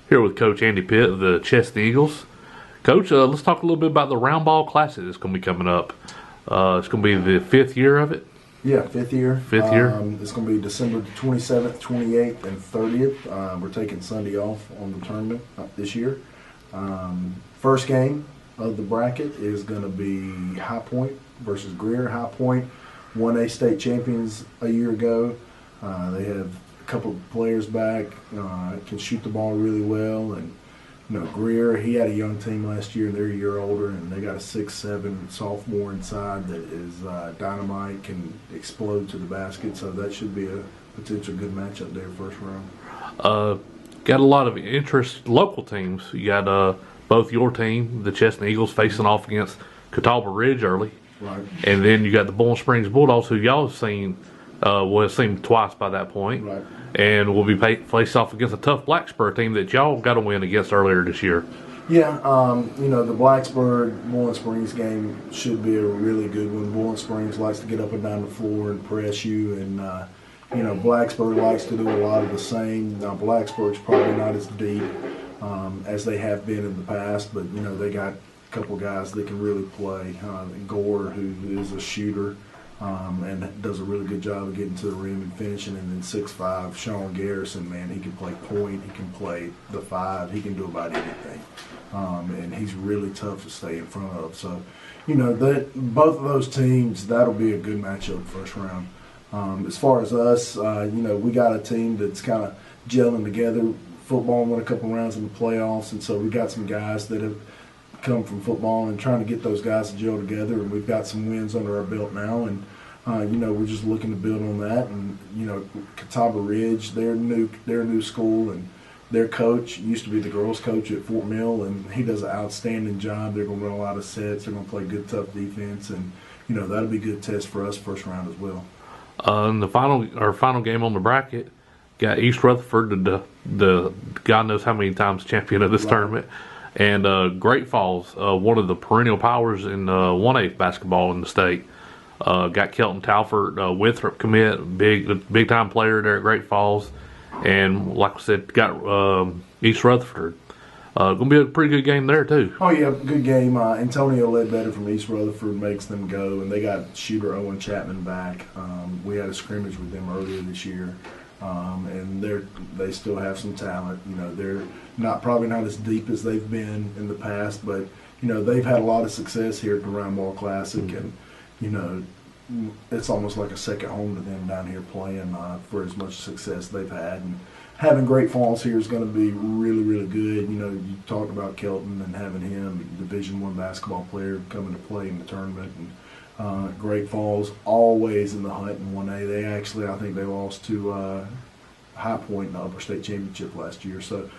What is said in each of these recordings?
Here with Coach Andy Pitt of the Chesnee Eagles. Coach, let's talk a little bit about the Roundball Classic that's going to be coming up. It's going to be the 5th year of it. Yeah, 5th year. 5th year. It's going to be December 27th, 28th, and 30th. We're taking Sunday off on the tournament this year. First game of the bracket is going to be High Point versus Greer. High Point won A state champions a year ago. They have a couple of players back, can shoot the ball really well, and Greer, he had a young team last year, and they're a year older, and they got a 6'7" sophomore inside that is dynamite, can explode to the basket, so that should be a potential good matchup there first round. Got a lot of interest local teams. You got both your team, the Chesnee Eagles, facing off against Catawba Ridge early. Right. And then you got the Bowling Springs Bulldogs, who y'all have seen, have seen twice by that point. Right. And we'll be faced off against a tough Blacksburg team that y'all got to win against earlier this year. Yeah, the Blacksburg Bowling Springs game should be a really good one. Bowling Springs likes to get up and down the floor and press you, and Blacksburg likes to do a lot of the same. Now, Blacksburg's probably not as deep as they have been in the past, but they got a couple guys that can really play. Gore, who is a shooter. And does a really good job of getting to the rim and finishing. And then 6'5", Sean Garrison, man, he can play point, he can play the 5, he can do about anything. And he's really tough to stay in front of. So, both of those teams, that'll be a good matchup first round. As far as us, we got a team that's kind of gelling together. Football won a couple rounds in the playoffs, and so we got some guys that have come from football and trying to get those guys to gel together, and we've got some wins under our belt now, and we're just looking to build on that. And Catawba Ridge, they're a new school, and their coach used to be the girls coach at Fort Mill, and he does an outstanding job. They're going to run a lot of sets, they're going to play good tough defense, and that'll be a good test for us first round as well. In the final game on the bracket, got East Rutherford, the God knows how many times champion of this tournament. And Great Falls, one of the perennial powers in 1A basketball in the state, got Kelton Talford, Winthrop commit, big time player there at Great Falls, and like I said, got East Rutherford. Gonna be a pretty good game there too. Oh yeah, good game. Antonio Ledbetter from East Rutherford makes them go, and they got shooter Owen Chapman back. We had a scrimmage with them earlier this year. And they still have some talent. They're probably not as deep as they've been in the past, but they've had a lot of success here at the Roundball Classic, and it's almost like a second home to them down here playing for as much success they've had. And having Great Falls here is going to be really, really good. You talked about Kelton and having him, Division I basketball player, coming to play in the tournament. And Great Falls always in the hunt in 1A. They actually, I think they lost to High Point in the Upper State Championship last year. So,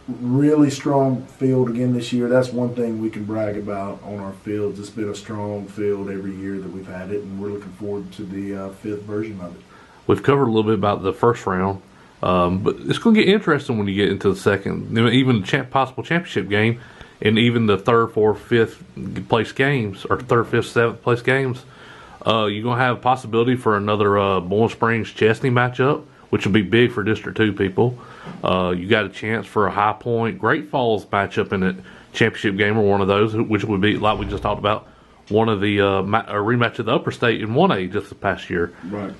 really strong field again this year. That's one thing we can brag about on our fields. It's been a strong field every year that we've had it, and we're looking forward to the 5th version of it. We've covered a little bit about the first round, but it's going to get interesting when you get into the second, even the possible championship game. And even the 3rd, 4th, 5th place games, or 3rd, 5th, 7th place games, you're going to have a possibility for another Bowling Springs Chesnee matchup, which will be big for District 2 people. You got a chance for a High Point Great Falls matchup in the championship game, or one of those, which would be, like we just talked about, one of the a rematch of the Upper State in 1A just this past year. Right.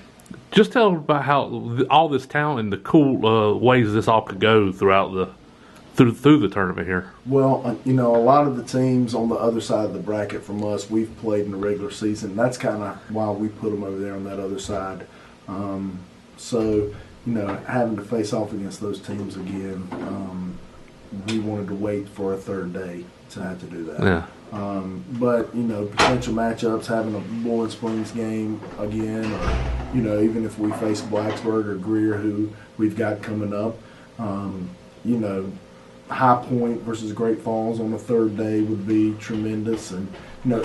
Just tell them about how all this talent and the cool ways this all could go throughout through the tournament here. Well, a lot of the teams on the other side of the bracket from us, we've played in the regular season. That's kind of why we put them over there on that other side. So, having to face off against those teams again, we wanted to wait for a 3rd day to have to do that. Yeah. But, potential matchups, having a Bowling Springs game again, or, even if we face Blacksburg or Greer, who we've got coming up, High Point versus Great Falls on the 3rd day would be tremendous. And,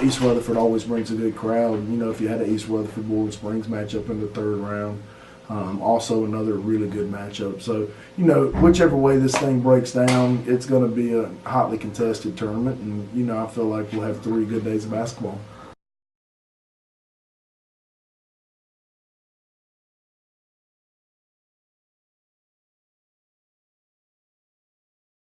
East Rutherford always brings a good crowd. If you had an East Rutherford Bowling Springs matchup in the 3rd round, also another really good matchup. So, whichever way this thing breaks down, it's going to be a hotly contested tournament. And, I feel like we'll have 3 good days of basketball.